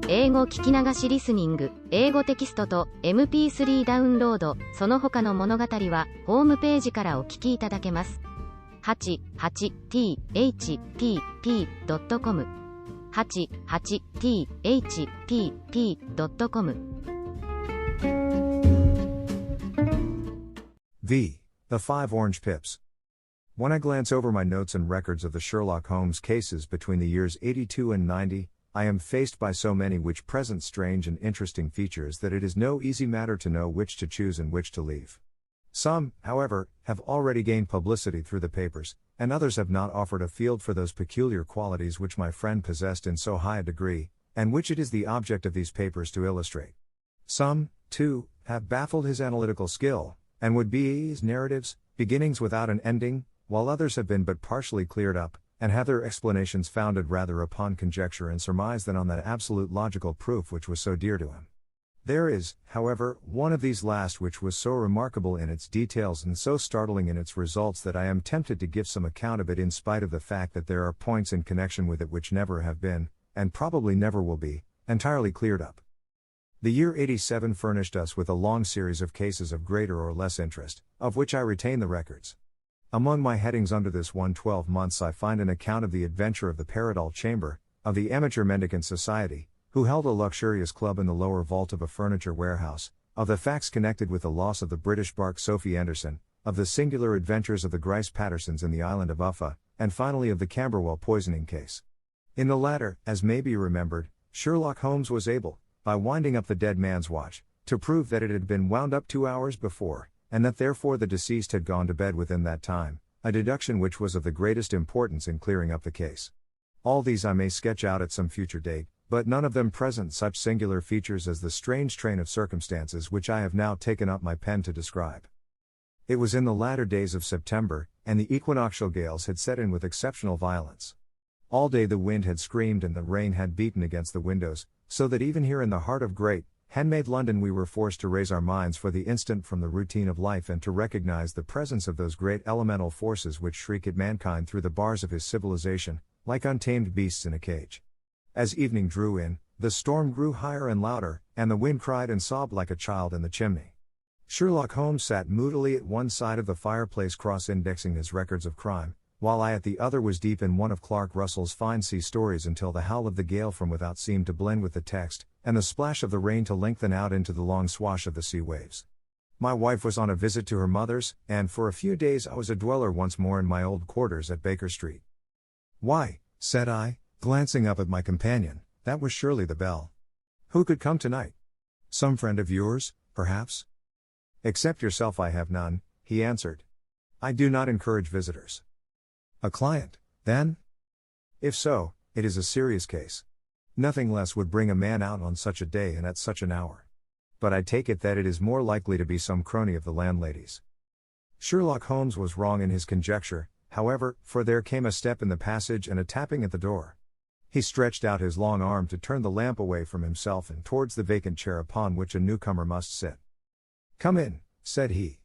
英語聞き流しリスニング、英語テキストと MP3 ダウンロード、その他の物語はホームページからお聞きいただけます。88thpp.com 88thpp.com The Five Orange Pips. When I glance over my notes and records of the Sherlock Holmes cases between the years 82 and 90, I am faced by so many which present strange and interesting features that it is no easy matter to know which to choose and which to leave. Some, however, have already gained publicity through the papers, and others have not offered a field for those peculiar qualities which my friend possessed in so high a degree, and which it is the object of these papers to illustrate. Some, too, have baffled his analytical skill, and would be his narratives, beginnings without an ending, while others have been but partially cleared up, and have their explanations founded rather upon conjecture and surmise than on that absolute logical proof which was so dear to him. There is, however, one of these last which was so remarkable in its details and so startling in its results that I am tempted to give some account of it in spite of the fact that there are points in connection with it which never have been, and probably never will be, entirely cleared up. The year 87 furnished us with a long series of cases of greater or less interest, of which I retain the records. Among my headings under this 112 months I find an account of the adventure of the Paradol Chamber, of the Amateur Mendicant Society, who held a luxurious club in the lower vault of a furniture warehouse, of the facts connected with the loss of the British bark Sophie Anderson, of the singular adventures of the Grice Pattersons in the island of Uffa, and finally of the Camberwell poisoning case. In the latter, as may be remembered, Sherlock Holmes was able, by winding up the dead man's watch, to prove that it had been wound up 2 hours before, and that therefore the deceased had gone to bed within that time, a deduction which was of the greatest importance in clearing up the case. All these I may sketch out at some future date, but none of them present such singular features as the strange train of circumstances which I have now taken up my pen to describe. It was in the latter days of September, and the equinoctial gales had set in with exceptional violence. All day the wind had screamed and the rain had beaten against the windows, so that even here in the heart of great, handmade London we were forced to raise our minds for the instant from the routine of life and to recognize the presence of those great elemental forces which shriek at mankind through the bars of his civilization, like untamed beasts in a cage. As evening drew in, the storm grew higher and louder, and the wind cried and sobbed like a child in the chimney. Sherlock Holmes sat moodily at one side of the fireplace cross-indexing his records of crime, while I at the other was deep in one of Clark Russell's fine sea stories until the howl of the gale from without seemed to blend with the text, and the splash of the rain to lengthen out into the long swash of the sea waves. My wife was on a visit to her mother's, and for a few days I was a dweller once more in my old quarters at Baker Street. "Why," said I, glancing up at my companion, "that was surely the bell. Who could come tonight? Some friend of yours, perhaps?" "Except yourself I have none," he answered. "I do not encourage visitors." "A client, then?" "If so, it is a serious case. Nothing less would bring a man out on such a day and at such an hour. But I take it that it is more likely to be some crony of the landlady's." Sherlock Holmes was wrong in his conjecture, however, for there came a step in the passage and a tapping at the door. He stretched out his long arm to turn the lamp away from himself and towards the vacant chair upon which a newcomer must sit. "Come in," said he.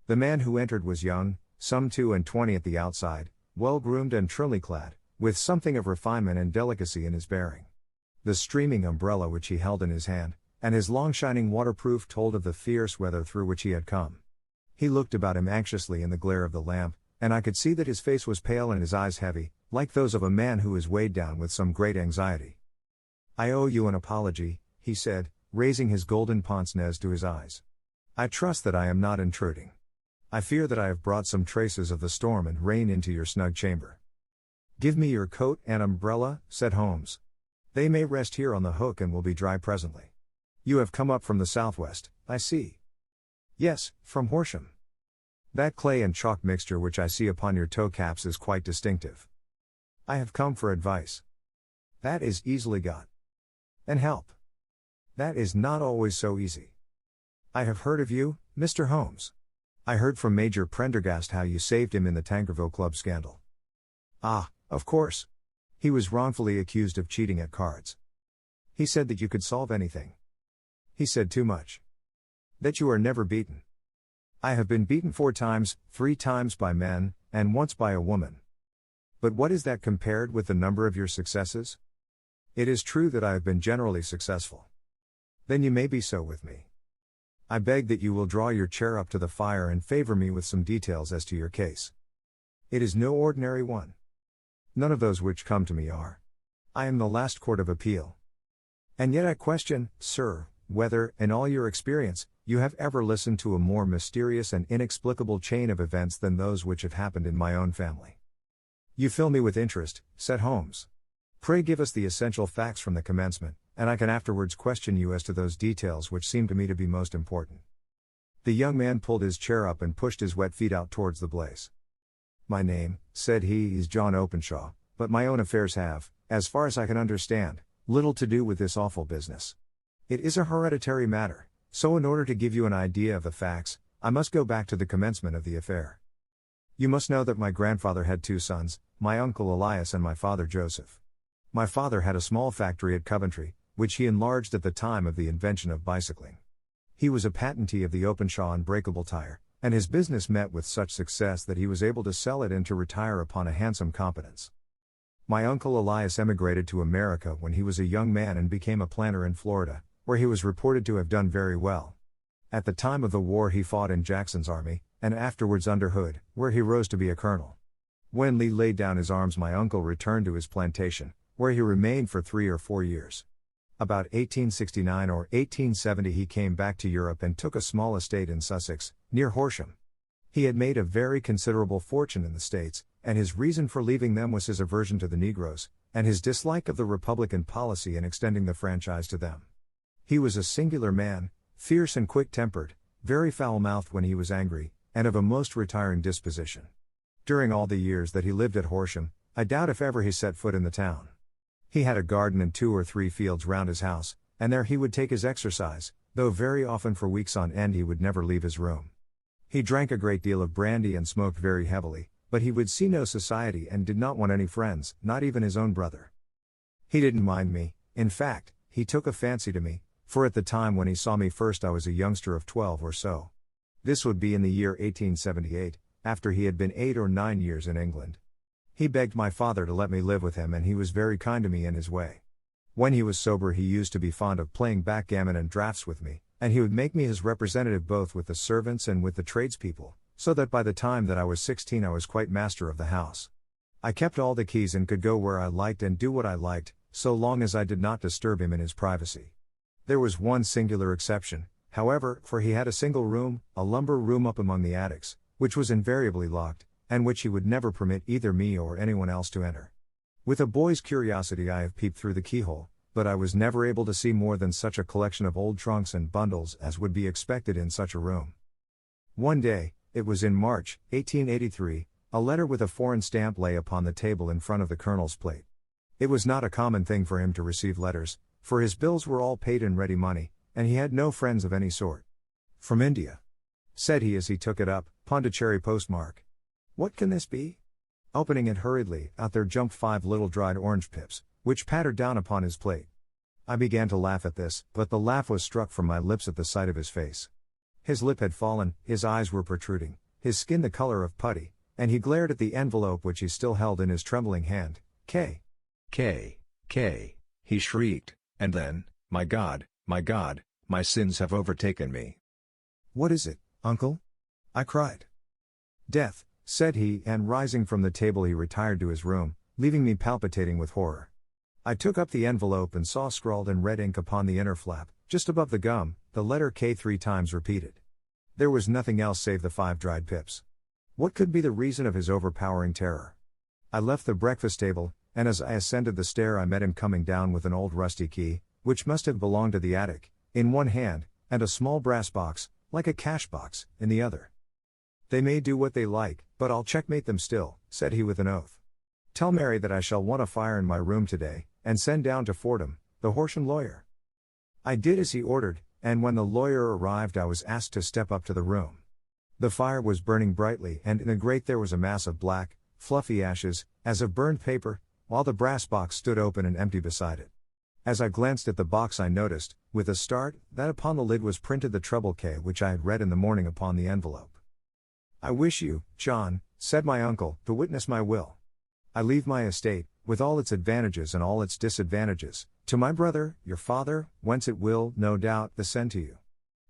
The man who entered was young, some 22 at the outside, well-groomed and trimly clad, with something of refinement and delicacy in his bearing. The streaming umbrella which he held in his hand, and his long shining waterproof told of the fierce weather through which he had come. He looked about him anxiously in the glare of the lamp, and I could see that his face was pale and his eyes heavy, like those of a man who is weighed down with some great anxiety. "I owe you an apology," he said, raising his golden pince-nez to his eyes. "I trust that I am not intruding. I fear that I have brought some traces of the storm and rain into your snug chamber." "Give me your coat and umbrella," said Holmes. "They may rest here on the hook and will be dry presently. You have come up from the southwest, I see." "Yes, from Horsham. That clay and chalk mixture which I see upon your toe caps is quite distinctive." "I have come for advice." "That is easily got." "And help." "That is not always so easy." "I have heard of you, Mr. Holmes. I heard from Major Prendergast how you saved him in the Tankerville Club scandal." "Ah, of course. He was wrongfully accused of cheating at cards." "He said that you could solve anything." "He said too much." "That you are never beaten." "I have been beaten 4 times, 3 times by men, and once by a woman." "But what is that compared with the number of your successes?" It is true that I have been generally successful. Then you may be so with me. I beg that you will draw your chair up to the fire and favor me with some details as to your case. It is no ordinary one. None of those which come to me are. I am the last court of appeal. And yet I question, sir, whether, in all your experience, you have ever listened to a more mysterious and inexplicable chain of events than those which have happened in my own family. You fill me with interest, said Holmes. Pray give us the essential facts from the commencement, and I can afterwards question you as to those details which seem to me to be most important. The young man pulled his chair up and pushed his wet feet out towards the blaze. My name, said he, is John Openshaw, but my own affairs have, as far as I can understand, little to do with this awful business. It is a hereditary matter, so in order to give you an idea of the facts, I must go back to the commencement of the affair. You must know that my grandfather had two sons, my uncle Elias and my father Joseph. My father had a small factory at Coventry, which he enlarged at the time of the invention of bicycling. He was a patentee of the Openshaw unbreakable tire, and his business met with such success that he was able to sell it and to retire upon a handsome competence. My uncle Elias emigrated to America when he was a young man and became a planter in Florida, where he was reported to have done very well. At the time of the war he fought in Jackson's army, and afterwards under Hood, where he rose to be a colonel. When Lee laid down his arms, my uncle returned to his plantation, where he remained for 3 or 4 years. About 1869 or 1870 he came back to Europe and took a small estate in Sussex, near Horsham. He had made a very considerable fortune in the States, and his reason for leaving them was his aversion to the Negroes, and his dislike of the Republican policy in extending the franchise to them. He was a singular man, fierce and quick-tempered, very foul-mouthed when he was angry, and of a most retiring disposition. During all the years that he lived at Horsham, I doubt if ever he set foot in the town. He had a garden and 2 or 3 fields round his house, and there he would take his exercise, though very often for weeks on end he would never leave his room. He drank a great deal of brandy and smoked very heavily, but he would see no society and did not want any friends, not even his own brother. He didn't mind me, in fact, he took a fancy to me, for at the time when he saw me first I was a youngster of 12 or so. This would be in the year 1878, after he had been 8 or 9 years in England. He begged my father to let me live with him, and he was very kind to me in his way. When he was sober he used to be fond of playing backgammon and draughts with me, and he would make me his representative both with the servants and with the tradespeople, so that by the time that I was 16 I was quite master of the house. I kept all the keys and could go where I liked and do what I liked, so long as I did not disturb him in his privacy. There was one singular exception, however, for he had a single room, a lumber room up among the attics, which was invariably locked, and which he would never permit either me or anyone else to enter. With a boy's curiosity I have peeped through the keyhole, but I was never able to see more than such a collection of old trunks and bundles as would be expected in such a room. One day, it was in March, 1883, a letter with a foreign stamp lay upon the table in front of the colonel's plate. It was not a common thing for him to receive letters, for his bills were all paid in ready money, and he had no friends of any sort. From India, said he as he took it up, Pondicherry postmark. What can this be? Opening it hurriedly, out there jumped 5 little dried orange pips, which pattered down upon his plate. I began to laugh at this, but the laugh was struck from my lips at the sight of his face. His lip had fallen, his eyes were protruding, his skin the color of putty, and he glared at the envelope which he still held in his trembling hand. K. He shrieked, and then, my God, my sins have overtaken me. What is it, uncle? I cried. Death, said he, and rising from the table he retired to his room, leaving me palpitating with horror. I took up the envelope and saw scrawled in red ink upon the inner flap, just above the gum, the letter K 3 times repeated. There was nothing else save the 5 dried pips. What could be the reason of his overpowering terror? I left the breakfast table, and as I ascended the stair I met him coming down with an old rusty key, which must have belonged to the attic, in one hand, and a small brass box, like a cash box, in the other. They may do what they like, but I'll checkmate them still, said he with an oath. Tell Mary that I shall want a fire in my room today, and send down to Fordham, the Horsham lawyer. I did as he ordered, and when the lawyer arrived I was asked to step up to the room. The fire was burning brightly, and in the grate there was a mass of black, fluffy ashes, as of burned paper, while the brass box stood open and empty beside it. As I glanced at the box I noticed, with a start, that upon the lid was printed the treble K which I had read in the morning upon the envelope. I wish you, John, said my uncle, to witness my will. I leave my estate, with all its advantages and all its disadvantages, to my brother, your father, whence it will, no doubt, descend to you.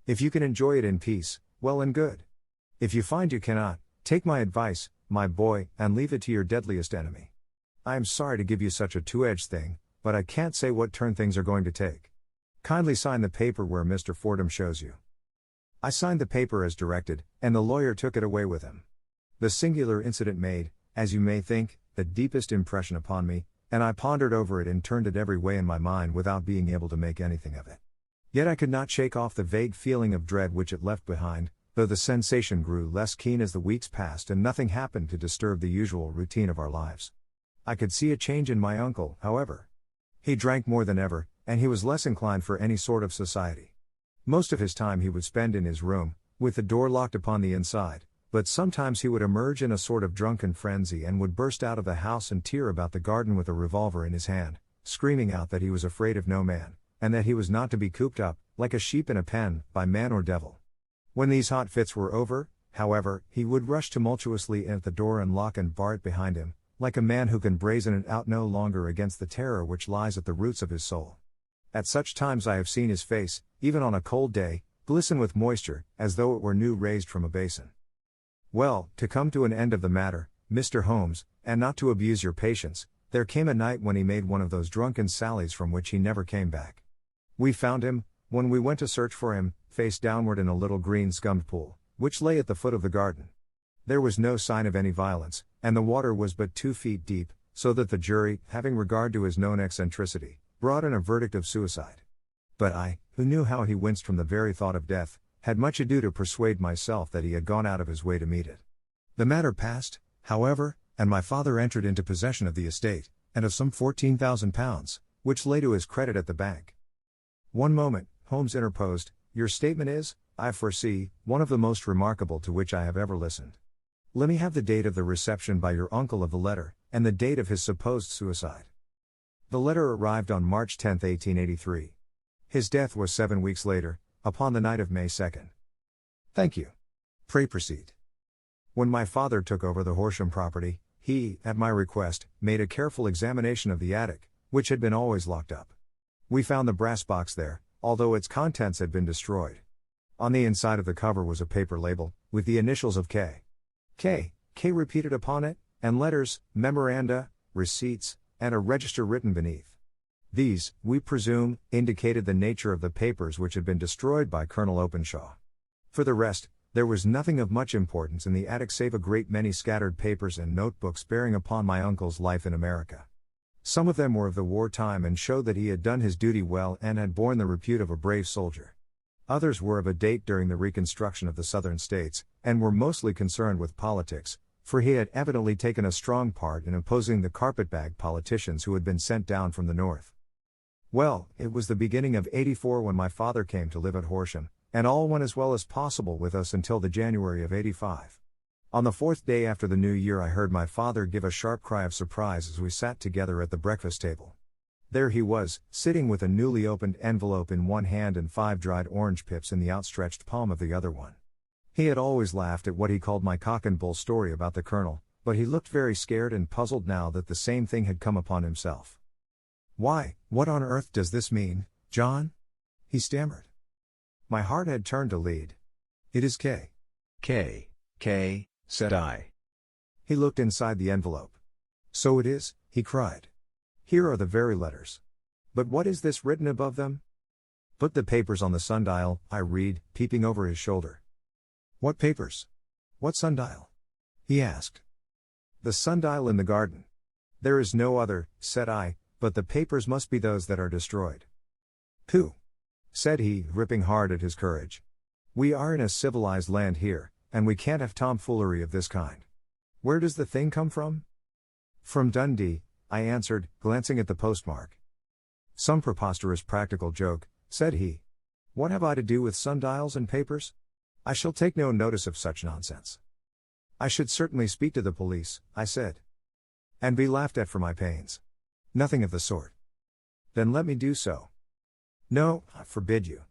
If you can enjoy it in peace, well and good. If you find you cannot, take my advice, my boy, and leave it to your deadliest enemy. I am sorry to give you such a two-edged thing, but I can't say what turn things are going to take. Kindly sign the paper where Mr. Fordham shows you. I signed the paper as directed, and the lawyer took it away with him. The singular incident made, as you may think, the deepest impression upon me, and I pondered over it and turned it every way in my mind without being able to make anything of it. Yet I could not shake off the vague feeling of dread which it left behind, though the sensation grew less keen as the weeks passed and nothing happened to disturb the usual routine of our lives. I could see a change in my uncle, however. He drank more than ever, and he was less inclined for any sort of society. Most of his time he would spend in his room, with the door locked upon the inside, but sometimes he would emerge in a sort of drunken frenzy and would burst out of the house and tear about the garden with a revolver in his hand, screaming out that he was afraid of no man, and that he was not to be cooped up, like a sheep in a pen, by man or devil. When these hot fits were over, however, he would rush tumultuously in at the door and lock and bar it behind him, like a man who can brazen it out no longer against the terror which lies at the roots of his soul. At such times I have seen his face, even on a cold day, glisten with moisture, as though it were new raised from a basin. Well, to come to an end of the matter, Mr. Holmes, and not to abuse your patience, there came a night when he made one of those drunken sallies from which he never came back. We found him, when we went to search for him, face downward in a little green scummed pool, which lay at the foot of the garden. There was no sign of any violence, and the water was but 2 feet deep, so that the jury, having regard to his known eccentricity, brought in a verdict of suicide. But I, who knew how he winced from the very thought of death, had much ado to persuade myself that he had gone out of his way to meet it. The matter passed, however, and my father entered into possession of the estate, and of some £14,000, which lay to his credit at the bank. One moment, Holmes interposed. Your statement is, I foresee, one of the most remarkable to which I have ever listened. Let me have the date of the reception by your uncle of the letter, and the date of his supposed suicide. The letter arrived on March 10, 1883. His death was 7 weeks later, upon the night of May 2nd. Thank you. Pray proceed. When my father took over the Horsham property, he, at my request, made a careful examination of the attic, which had been always locked up. We found the brass box there, although its contents had been destroyed. On the inside of the cover was a paper label, with the initials of K. K repeated upon it, and letters, memoranda, receipts, and a register written beneath. These, we presume, indicated the nature of the papers which had been destroyed by Colonel Openshaw. For the rest, there was nothing of much importance in the attic save a great many scattered papers and notebooks bearing upon my uncle's life in America. Some of them were of the war time and showed that he had done his duty well and had borne the repute of a brave soldier. Others were of a date during the reconstruction of the Southern states, and were mostly concerned with politics, for he had evidently taken a strong part in opposing the carpetbag politicians who had been sent down from the north. Well, it was the beginning of '84 when my father came to live at Horsham, and all went as well as possible with us until the January of '85. On the 4th day after the new year I heard my father give a sharp cry of surprise as we sat together at the breakfast table. There he was, sitting with a newly opened envelope in one hand and 5 dried orange pips in the outstretched palm of the other one. He had always laughed at what he called my cock and bull story about the colonel, but he looked very scared and puzzled now that the same thing had come upon himself. "Why, what on earth does this mean, John?" he stammered. My heart had turned to lead. "It is K. K, said I. He looked inside the envelope. "So it is," he cried. "Here are the very letters. But what is this written above them?" "Put the papers on the sundial," I read, peeping over his shoulder. "What papers? What sundial?" he asked. "The sundial in the garden. There is no other," said I, "but the papers must be those that are destroyed." "Pooh!" said he, gripping hard at his courage. "We are in a civilized land here, and we can't have tomfoolery of this kind. Where does the thing come from?" "From Dundee," I answered, glancing at the postmark. "Some preposterous practical joke," said he. "What have I to do with sundials and papers? I shall take no notice of such nonsense." "I should certainly speak to the police," I said. "And be laughed at for my pains." "Nothing of the sort." "Then let me do so." "No, I forbid you.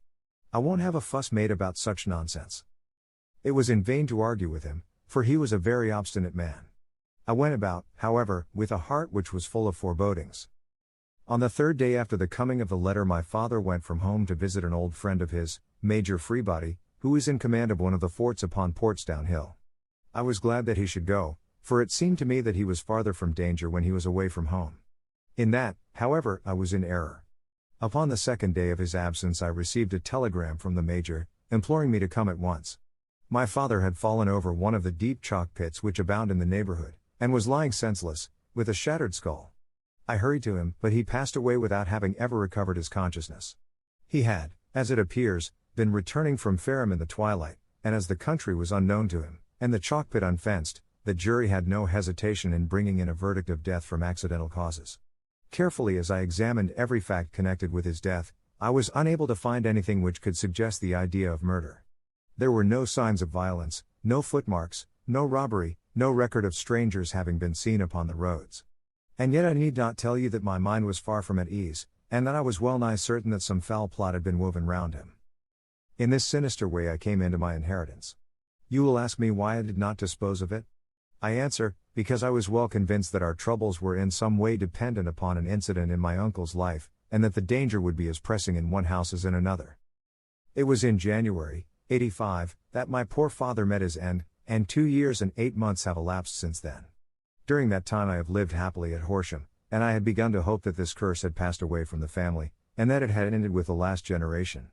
I won't have a fuss made about such nonsense." It was in vain to argue with him, for he was a very obstinate man. I went about, however, with a heart which was full of forebodings. On the third day after the coming of the letter, my father went from home to visit an old friend of his, Major Freebody, who is in command of one of the forts upon Portsdown Hill. I was glad that he should go, for it seemed to me that he was farther from danger when he was away from home. In that, however, I was in error. Upon the second day of his absence I received a telegram from the Major, imploring me to come at once. My father had fallen over one of the deep chalk pits which abound in the neighborhood, and was lying senseless, with a shattered skull. I hurried to him, but he passed away without having ever recovered his consciousness. He had, as it appears, been returning from Fareham in the twilight, and as the country was unknown to him, and the chalk pit unfenced, the jury had no hesitation in bringing in a verdict of death from accidental causes. Carefully as I examined every fact connected with his death, I was unable to find anything which could suggest the idea of murder. There were no signs of violence, no footmarks, no robbery, no record of strangers having been seen upon the roads. And yet I need not tell you that my mind was far from at ease, and that I was well nigh certain that some foul plot had been woven round him. In this sinister way I came into my inheritance. You will ask me why I did not dispose of it? I answer, because I was well convinced that our troubles were in some way dependent upon an incident in my uncle's life, and that the danger would be as pressing in one house as in another. It was in January, '85, that my poor father met his end, and 2 years and 8 months have elapsed since then. During that time I have lived happily at Horsham, and I had begun to hope that this curse had passed away from the family, and that it had ended with the last generation.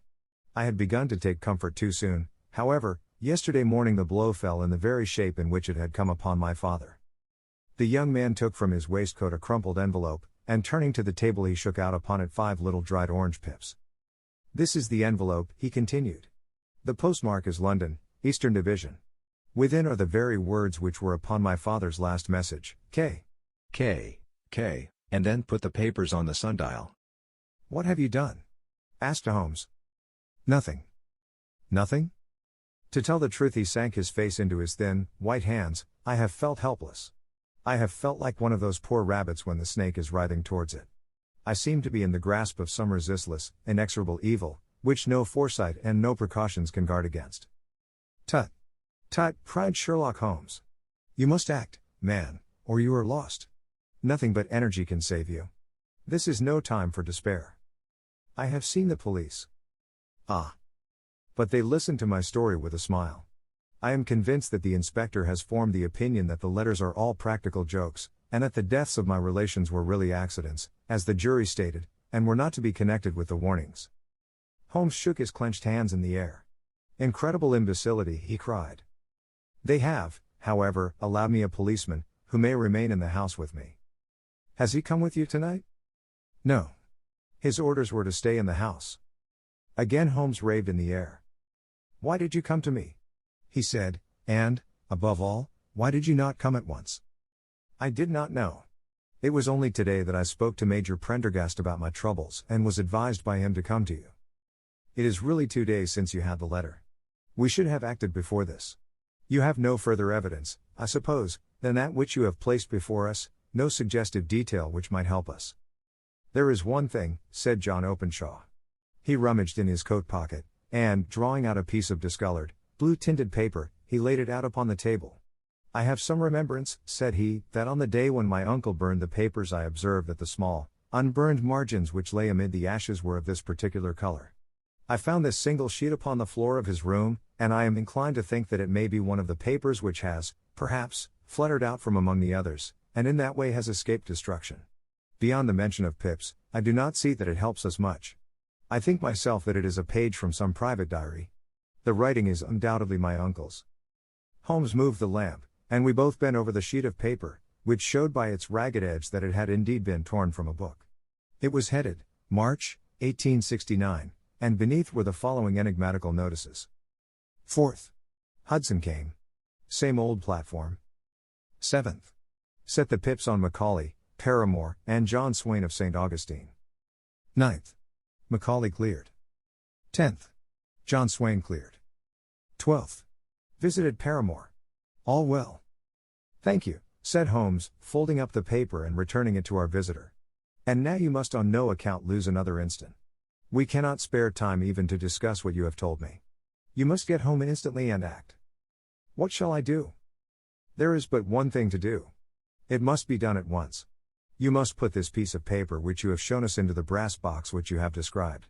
I had begun to take comfort too soon, however. Yesterday morning the blow fell in the very shape in which it had come upon my father. The young man took from his waistcoat a crumpled envelope, and turning to the table he shook out upon it 5 little dried orange pips. "This is the envelope," he continued. "The postmark is London, Eastern Division. Within are the very words which were upon my father's last message, K. And then put the papers on the sundial." "What have you done?" asked Holmes. "Nothing." "Nothing?" To tell the truth, he sank his face into his thin, white hands. "I have felt helpless. I have felt like one of those poor rabbits when the snake is writhing towards it. I seem to be in the grasp of some resistless, inexorable evil, which no foresight and no precautions can guard against." "Tut! Tut!" cried Sherlock Holmes. "You must act, man, or you are lost. Nothing but energy can save you. This is no time for despair. I have seen the police. Ah! But they listened to my story with a smile. I am convinced that the inspector has formed the opinion that the letters are all practical jokes, and that the deaths of my relations were really accidents, as the jury stated, and were not to be connected with the warnings." Holmes shook his clenched hands in the air. "Incredible imbecility," he cried. "They have, however, allowed me a policeman, who may remain in the house with me." "Has he come with you tonight?" "No. His orders were to stay in the house." Again Holmes raved in the air. "Why did you come to me?" he said, "and, above all, why did you not come at once?" "I did not know. It was only today that I spoke to Major Prendergast about my troubles and was advised by him to come to you. It is really 2 days since you had the letter. We should have acted before this. You have no further evidence, I suppose, than that which you have placed before us, no suggestive detail which might help us." "There is one thing," said John Openshaw. He rummaged in his coat pocket, and, drawing out a piece of discolored, blue-tinted paper, he laid it out upon the table. "I have some remembrance," said he, "that on the day when my uncle burned the papers I observed that the small, unburned margins which lay amid the ashes were of this particular color. I found this single sheet upon the floor of his room, and I am inclined to think that it may be one of the papers which has, perhaps, fluttered out from among the others, and in that way has escaped destruction. Beyond the mention of pips, I do not see that it helps us much. I think myself that it is a page from some private diary. The writing is undoubtedly my uncle's." Holmes moved the lamp, and we both bent over the sheet of paper, which showed by its ragged edge that it had indeed been torn from a book. It was headed, "March, 1869, and beneath were the following enigmatical notices. 4th. Hudson came. Same old platform. 7th. Set the pips on Macaulay, Paramore, and John Swain of St. Augustine. 9th. Macaulay cleared. 10th. John Swain cleared. 12th. Visited Paramore. All well." "Thank you," said Holmes, folding up the paper and returning it to our visitor. "And now you must on no account lose another instant. We cannot spare time even to discuss what you have told me. You must get home instantly and act." "What shall I do?" "There is but one thing to do. It must be done at once. You must put this piece of paper which you have shown us into the brass box which you have described.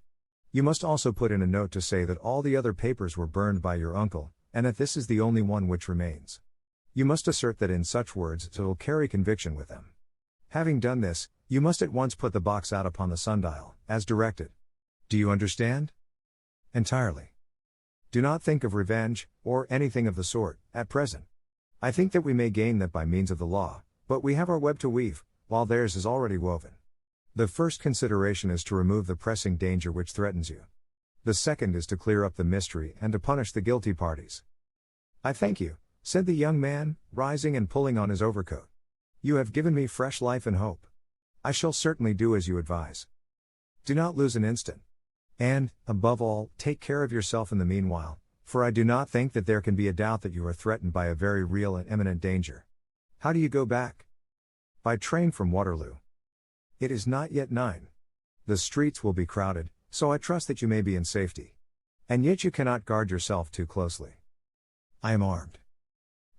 You must also put in a note to say that all the other papers were burned by your uncle, and that this is the only one which remains. You must assert that in such words it will carry conviction with them. Having done this, you must at once put the box out upon the sundial, as directed. Do you understand? Entirely. Do not think of revenge, or anything of the sort, at present. I think that we may gain that by means of the law, but we have our web to weave, while theirs is already woven. The first consideration is to remove the pressing danger which threatens you. The second is to clear up the mystery and to punish the guilty parties. I thank you, said the young man, rising and pulling on his overcoat. You have given me fresh life and hope. I shall certainly do as you advise. Do not lose an instant. And, above all, take care of yourself in the meanwhile, for I do not think that there can be a doubt that you are threatened by a very real and imminent danger. How do you go back? By train from Waterloo. It is not yet 9. The streets will be crowded, so I trust that you may be in safety. And yet you cannot guard yourself too closely. I am armed.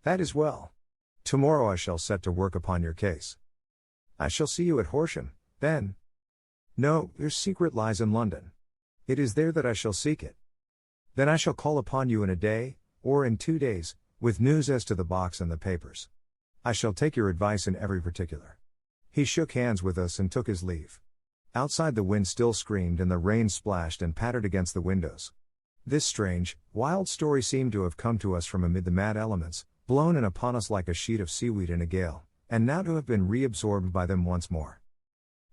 That is well. Tomorrow I shall set to work upon your case. I shall see you at Horsham, then. No, your secret lies in London. It is there that I shall seek it. Then I shall call upon you in a day, or in 2 days, with news as to the box and the papers. I shall take your advice in every particular. He shook hands with us and took his leave. Outside the wind still screamed and the rain splashed and pattered against the windows. This strange, wild story seemed to have come to us from amid the mad elements, blown in upon us like a sheet of seaweed in a gale, and now to have been reabsorbed by them once more.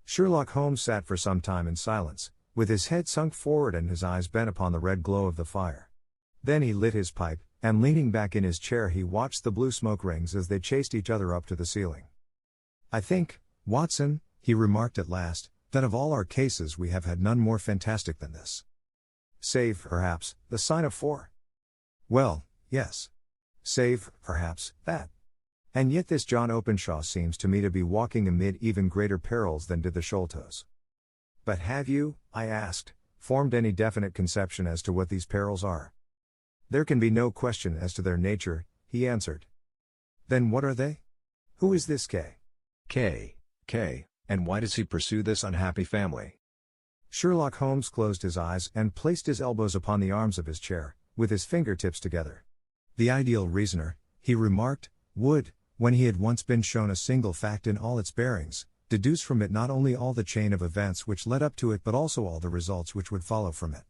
Sherlock Holmes sat for some time in silence, with his head sunk forward and his eyes bent upon the red glow of the fire. Then he lit his pipe, and leaning back in his chair he watched the blue smoke rings as they chased each other up to the ceiling. I think, Watson, he remarked at last, that of all our cases we have had none more fantastic than this. Save, perhaps, the sign of 4. Well, yes. Save, perhaps, that. And yet this John Openshaw seems to me to be walking amid even greater perils than did the Sholtos. But have you, I asked, formed any definite conception as to what these perils are? There can be no question as to their nature, he answered. Then what are they? Who is this K? K, and why does he pursue this unhappy family? Sherlock Holmes closed his eyes and placed his elbows upon the arms of his chair, with his fingertips together. The ideal reasoner, he remarked, would, when he had once been shown a single fact in all its bearings, deduce from it not only all the chain of events which led up to it but also all the results which would follow from it.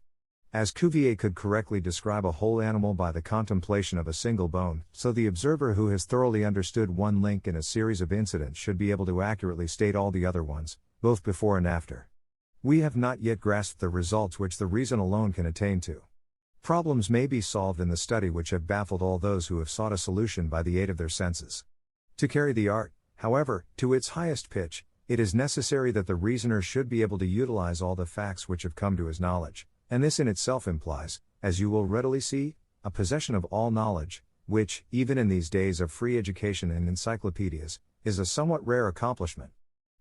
As Cuvier could correctly describe a whole animal by the contemplation of a single bone, so the observer who has thoroughly understood one link in a series of incidents should be able to accurately state all the other ones, both before and after. We have not yet grasped the results which the reason alone can attain to. Problems may be solved in the study which have baffled all those who have sought a solution by the aid of their senses. To carry the art, however, to its highest pitch, it is necessary that the reasoner should be able to utilize all the facts which have come to his knowledge, and this in itself implies, as you will readily see, a possession of all knowledge, which, even in these days of free education and encyclopedias, is a somewhat rare accomplishment.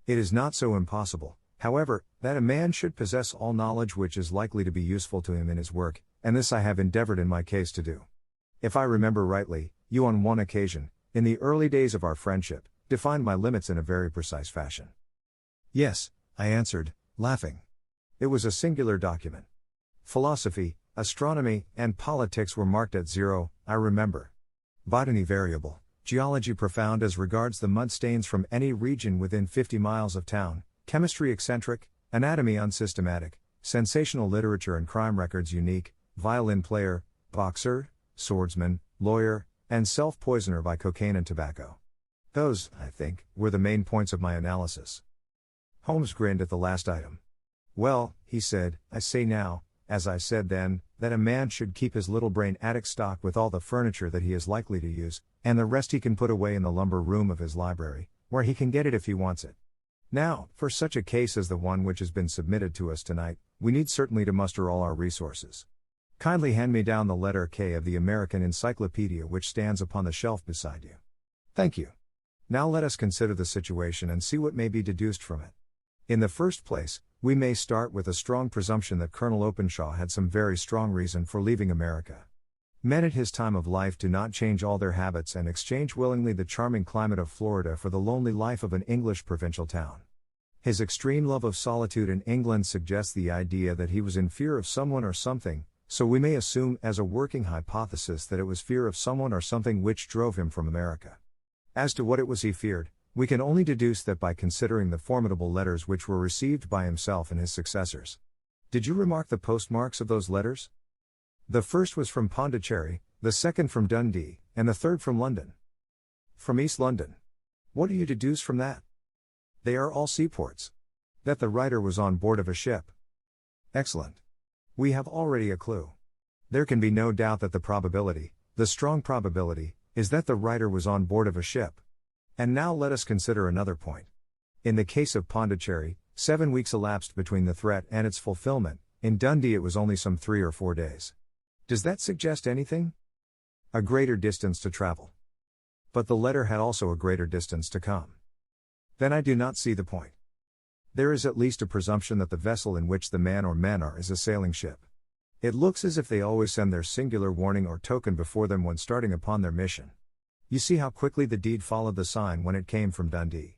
It is not so impossible, however, that a man should possess all knowledge which is likely to be useful to him in his work, and this I have endeavored in my case to do. If I remember rightly, you on one occasion, in the early days of our friendship, defined my limits in a very precise fashion. Yes, I answered, laughing. It was a singular document. Philosophy, astronomy, and politics were marked at 0, I remember. Botany variable, geology profound as regards the mud stains from any region within 50 miles of town, chemistry eccentric, anatomy unsystematic, sensational literature and crime records unique, violin player, boxer, swordsman, lawyer, and self-poisoner by cocaine and tobacco. Those, I think, were the main points of my analysis. Holmes grinned at the last item. Well, he said, I say now, as I said then, that a man should keep his little brain attic stocked with all the furniture that he is likely to use, and the rest he can put away in the lumber room of his library, where he can get it if he wants it. Now, for such a case as the one which has been submitted to us tonight, we need certainly to muster all our resources. Kindly hand me down the letter K of the American Encyclopedia which stands upon the shelf beside you. Thank you. Now let us consider the situation and see what may be deduced from it. In the first place, we may start with a strong presumption that Colonel Openshaw had some very strong reason for leaving America. Men at his time of life do not change all their habits and exchange willingly the charming climate of Florida for the lonely life of an English provincial town. His extreme love of solitude in England suggests the idea that he was in fear of someone or something, so we may assume as a working hypothesis that it was fear of someone or something which drove him from America. As to what it was he feared, we can only deduce that by considering the formidable letters which were received by himself and his successors. Did you remark the postmarks of those letters? The first was from Pondicherry, the second from Dundee, and the third from London. From East London. What do you deduce from that? They are all seaports. That the writer was on board of a ship. Excellent. We have already a clue. There can be no doubt that the probability, the strong probability, is that the writer was on board of a ship. And now let us consider another point. In the case of Pondicherry, 7 weeks elapsed between the threat and its fulfillment. In Dundee it was only some 3 or 4 days. Does that suggest anything? A greater distance to travel. But the letter had also a greater distance to come. Then I do not see the point. There is at least a presumption that the vessel in which the man or men are is a sailing ship. It looks as if they always send their singular warning or token before them when starting upon their mission. You see how quickly the deed followed the sign when it came from Dundee.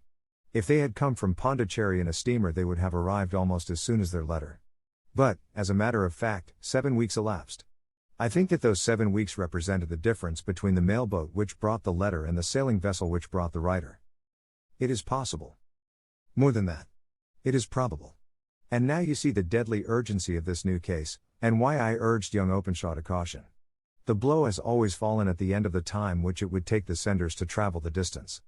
If they had come from Pondicherry in a steamer they would have arrived almost as soon as their letter. But, as a matter of fact, 7 weeks elapsed. I think that those 7 weeks represented the difference between the mailboat which brought the letter and the sailing vessel which brought the writer. It is possible. More than that. It is probable. And now you see the deadly urgency of this new case, and why I urged young Openshaw to caution. The blow has always fallen at the end of the time which it would take the senders to travel the distance.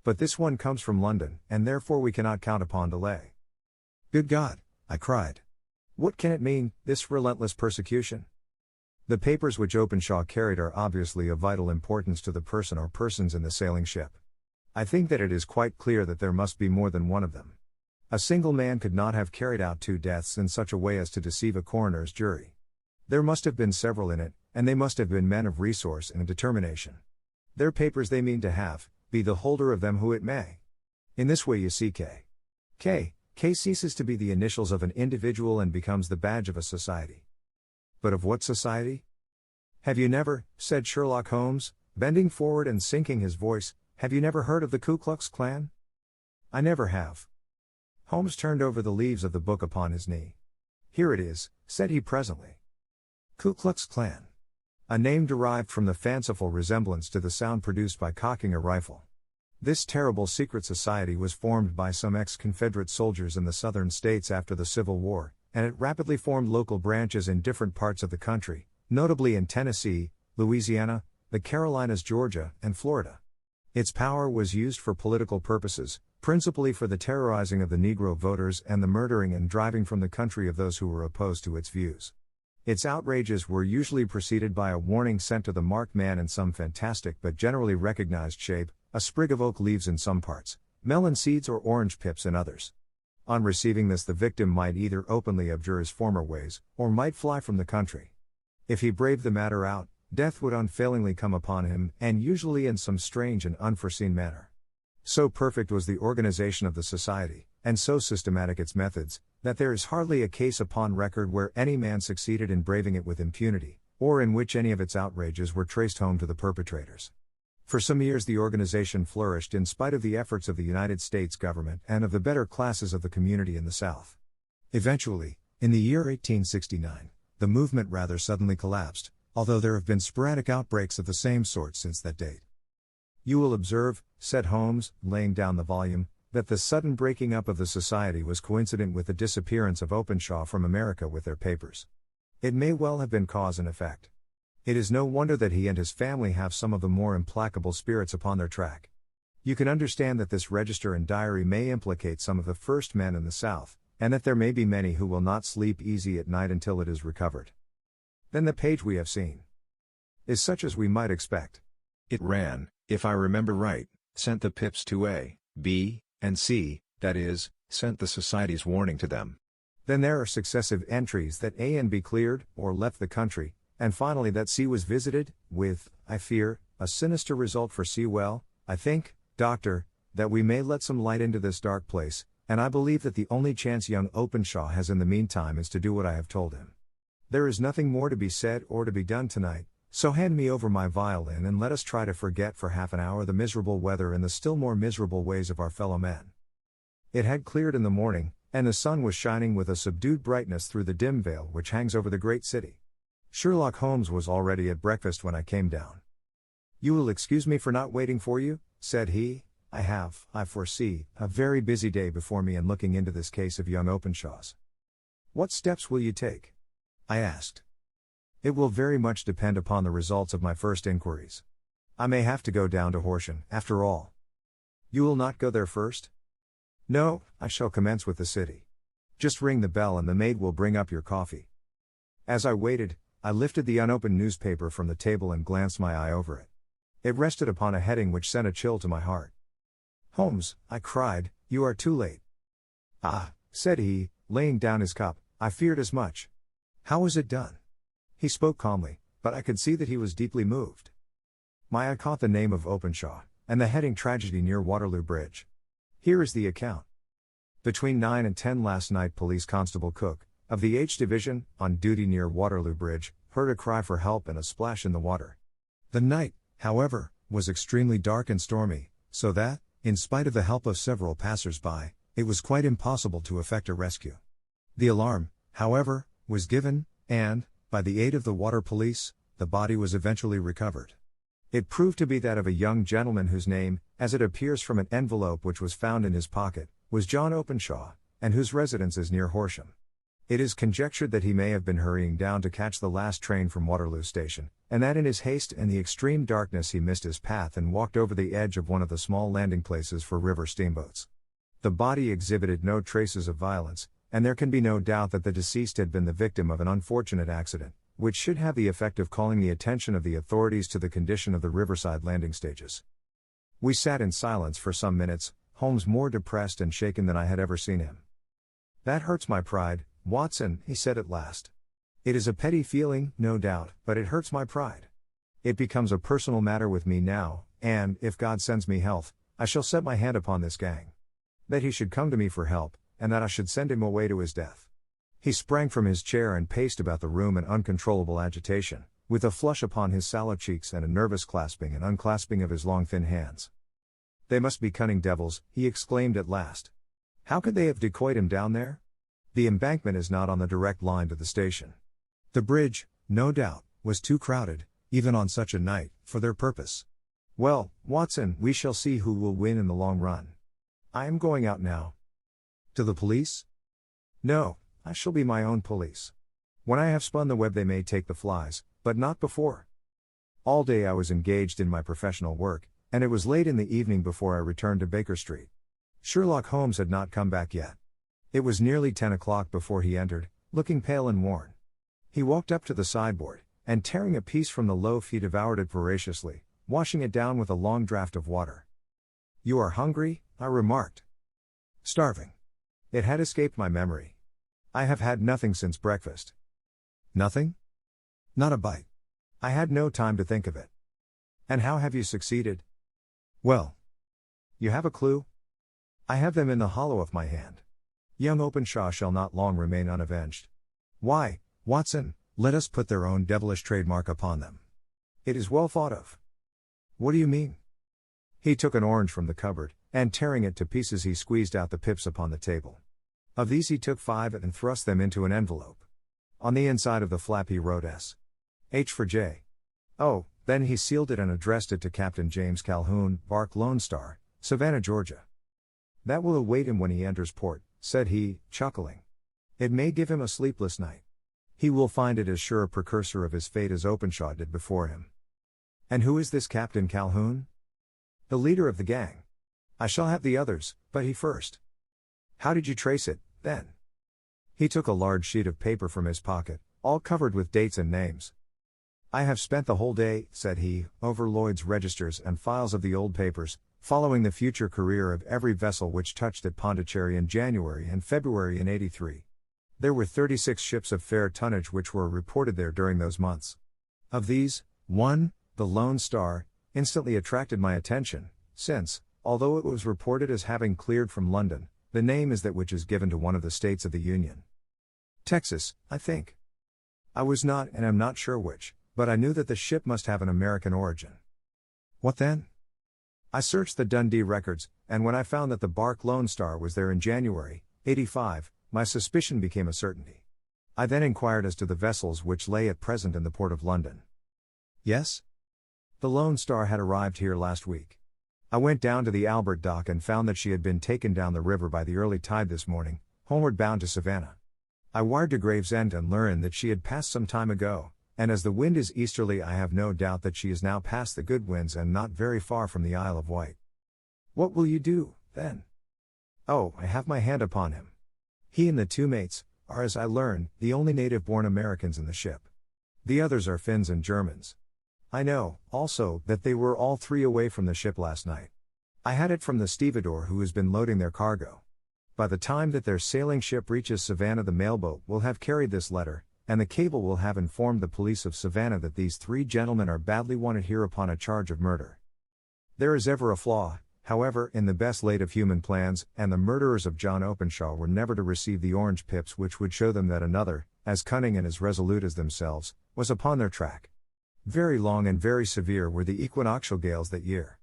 But this one comes from London, and therefore we cannot count upon delay. Good God, I cried. What can it mean, this relentless persecution? The papers which Openshaw carried are obviously of vital importance to the person or persons in the sailing ship. I think that it is quite clear that there must be more than one of them. A single man could not have carried out 2 deaths in such a way as to deceive a coroner's jury. There must have been several in it, and they must have been men of resource and determination. Their papers they mean to have, be the holder of them who it may. In this way you see K ceases to be the initials of an individual and becomes the badge of a society. But of what society? Have you never, said Sherlock Holmes, bending forward and sinking his voice, have you never heard of the Ku Klux Klan? I never have. Holmes turned over the leaves of the book upon his knee. Here it is, said he presently. Ku Klux Klan. A name derived from the fanciful resemblance to the sound produced by cocking a rifle. This terrible secret society was formed by some ex-Confederate soldiers in the southern states after the Civil War, and it rapidly formed local branches in different parts of the country, notably in Tennessee, Louisiana, the Carolinas, Georgia, and Florida. Its power was used for political purposes, principally for the terrorizing of the Negro voters and the murdering and driving from the country of those who were opposed to its views. Its outrages were usually preceded by a warning sent to the marked man in some fantastic but generally recognized shape, a sprig of oak leaves in some parts, melon seeds or orange pips in others. On receiving this the victim might either openly abjure his former ways, or might fly from the country. If he braved the matter out, death would unfailingly come upon him, and usually in some strange and unforeseen manner. So perfect was the organization of the society, and so systematic its methods, that there is hardly a case upon record where any man succeeded in braving it with impunity, or in which any of its outrages were traced home to the perpetrators. For some years the organization flourished in spite of the efforts of the United States government and of the better classes of the community in the South. Eventually, in the year 1869, the movement rather suddenly collapsed, although there have been sporadic outbreaks of the same sort since that date. You will observe, said Holmes, laying down the volume, that the sudden breaking up of the society was coincident with the disappearance of Openshaw from America with their papers. It may well have been cause and effect. It is no wonder that he and his family have some of the more implacable spirits upon their track. You can understand that this register and diary may implicate some of the first men in the South, and that there may be many who will not sleep easy at night until it is recovered. Then the page we have seen is such as we might expect. It ran, if I remember right, sent the pips to A, B, and C, that is, sent the society's warning to them. Then there are successive entries that A and B cleared, or left the country, and finally that C was visited, with, I fear, a sinister result for C. Well, I think, Doctor, that we may let some light into this dark place, and I believe that the only chance young Openshaw has in the meantime is to do what I have told him. There is nothing more to be said or to be done tonight, So hand me over my violin and let us try to forget for half an hour the miserable weather and the still more miserable ways of our fellow men. It had cleared in the morning, and the sun was shining with a subdued brightness through the dim veil which hangs over the great city. Sherlock Holmes was already at breakfast when I came down. "You will excuse me for not waiting for you," said he. I foresee, a very busy day before me in looking into this case of young Openshaw's." "What steps will you take?" I asked. "It will very much depend upon the results of my first inquiries. I may have to go down to Horsham, after all." "You will not go there first?" "No, I shall commence with the city. Just ring the bell and the maid will bring up your coffee." As I waited, I lifted the unopened newspaper from the table and glanced my eye over it. It rested upon a heading which sent a chill to my heart. "Holmes," I cried, "you are too late." "Ah," said he, laying down his cup, "I feared as much. How was it done?" He spoke calmly, but I could see that he was deeply moved. My eye caught the name of Openshaw, and the heading "Tragedy near Waterloo Bridge." Here is the account. "Between 9 and 10 last night, Police Constable Cook, of the H Division, on duty near Waterloo Bridge, heard a cry for help and a splash in the water. The night, however, was extremely dark and stormy, so that, in spite of the help of several passers-by, it was quite impossible to effect a rescue. The alarm, however, was given, and, by the aid of the water police, the body was eventually recovered. It proved to be that of a young gentleman whose name, as it appears from an envelope which was found in his pocket, was John Openshaw, and whose residence is near Horsham. It is conjectured that he may have been hurrying down to catch the last train from Waterloo Station, and that in his haste and the extreme darkness he missed his path and walked over the edge of one of the small landing places for river steamboats. The body exhibited no traces of violence, and there can be no doubt that the deceased had been the victim of an unfortunate accident, which should have the effect of calling the attention of the authorities to the condition of the riverside landing stages. We sat in silence for some minutes, Holmes more depressed and shaken than I had ever seen him. "That hurts my pride, Watson," he said at last. "It is a petty feeling, no doubt, but it hurts my pride. It becomes a personal matter with me now, and, if God sends me health, I shall set my hand upon this gang. That he should come to me for help, and that I should send him away to his death." He sprang from his chair and paced about the room in uncontrollable agitation, with a flush upon his sallow cheeks and a nervous clasping and unclasping of his long thin hands. "They must be cunning devils," he exclaimed at last. "How could they have decoyed him down there? The embankment is not on the direct line to the station. The bridge, no doubt, was too crowded, even on such a night, for their purpose. Well, Watson, we shall see who will win in the long run. I am going out now." "To the police?" "No, I shall be my own police. When I have spun the web they may take the flies, but not before." All day I was engaged in my professional work, and it was late in the evening before I returned to Baker Street. Sherlock Holmes had not come back yet. It was nearly 10 o'clock before he entered, looking pale and worn. He walked up to the sideboard, and tearing a piece from the loaf he devoured it voraciously, washing it down with a long draught of water. "You are hungry?" I remarked. "Starving." It had escaped my memory. "I have had nothing since breakfast." "Nothing?" "Not a bite. I had no time to think of it." "And how have you succeeded?" "Well. You have a clue?" "I have them in the hollow of my hand. Young Openshaw shall not long remain unavenged. Why, Watson, let us put their own devilish trademark upon them. It is well thought of." "What do you mean?" He took an orange from the cupboard, and tearing it to pieces he squeezed out the pips upon the table. Of these he took 5 and thrust them into an envelope. On the inside of the flap he wrote S. H for J. Oh, then he sealed it and addressed it to Captain James Calhoun, Bark Lone Star, Savannah, Georgia. "That will await him when he enters port," said he, chuckling. "It may give him a sleepless night. He will find it as sure a precursor of his fate as Openshaw did before him." "And who is this Captain Calhoun?" "The leader of the gang. I shall have the others, but he first." "How did you trace it, then?" He took a large sheet of paper from his pocket, all covered with dates and names. "I have spent the whole day," said he, "over Lloyd's registers and files of the old papers, following the future career of every vessel which touched at Pondicherry in January and February in '83. There were 36 ships of fair tonnage which were reported there during those months. Of these, one, the Lone Star, instantly attracted my attention, since, although it was reported as having cleared from London, the name is that which is given to one of the states of the Union. Texas, I think. I was not and am not sure which, But I knew that the ship must have an American origin. What then? I searched the Dundee records, and when I found that the bark Lone Star was there in January, 85, my suspicion became a certainty. I then inquired as to the vessels which lay at present in the port of London. Yes? The Lone Star had arrived here last week. I went down to the Albert Dock and found that she had been taken down the river by the early tide this morning, homeward bound to Savannah. I wired to Gravesend and learned that she had passed some time ago, and as the wind is easterly I have no doubt that she is now past the good winds and not very far from the Isle of Wight. What will you do, then? Oh, I have my hand upon him. He and the two mates are, as I learn, the only native-born Americans in the ship. The others are Finns and Germans. I know, also, that they were all three away from the ship last night. I had it from the stevedore who has been loading their cargo. By the time that their sailing ship reaches Savannah, the mailboat will have carried this letter, and the cable will have informed the police of Savannah that these three gentlemen are badly wanted here upon a charge of murder. There is ever a flaw, however, in the best laid of human plans, and the murderers of John Openshaw were never to receive the orange pips which would show them that another, as cunning and as resolute as themselves, was upon their track. Very long and very severe were the equinoctial gales that year.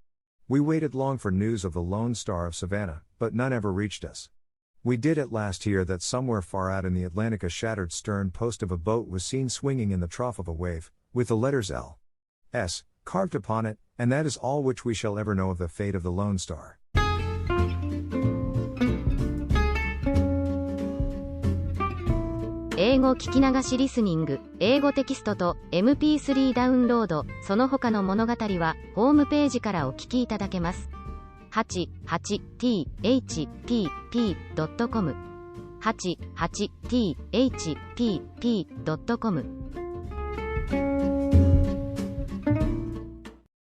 We waited long for news of the Lone Star of Savannah, but none ever reached us. We did at last hear that somewhere far out in the Atlantic a shattered stern post of a boat was seen swinging in the trough of a wave, with the letters L.S. carved upon it, and that is all which we shall ever know of the fate of the Lone Star. 英語聞き流しリスニング、英語テキストと MP3 ダウンロード、その他の物語はホームページからお聞きいただけます。88thpp.com 88thpp.com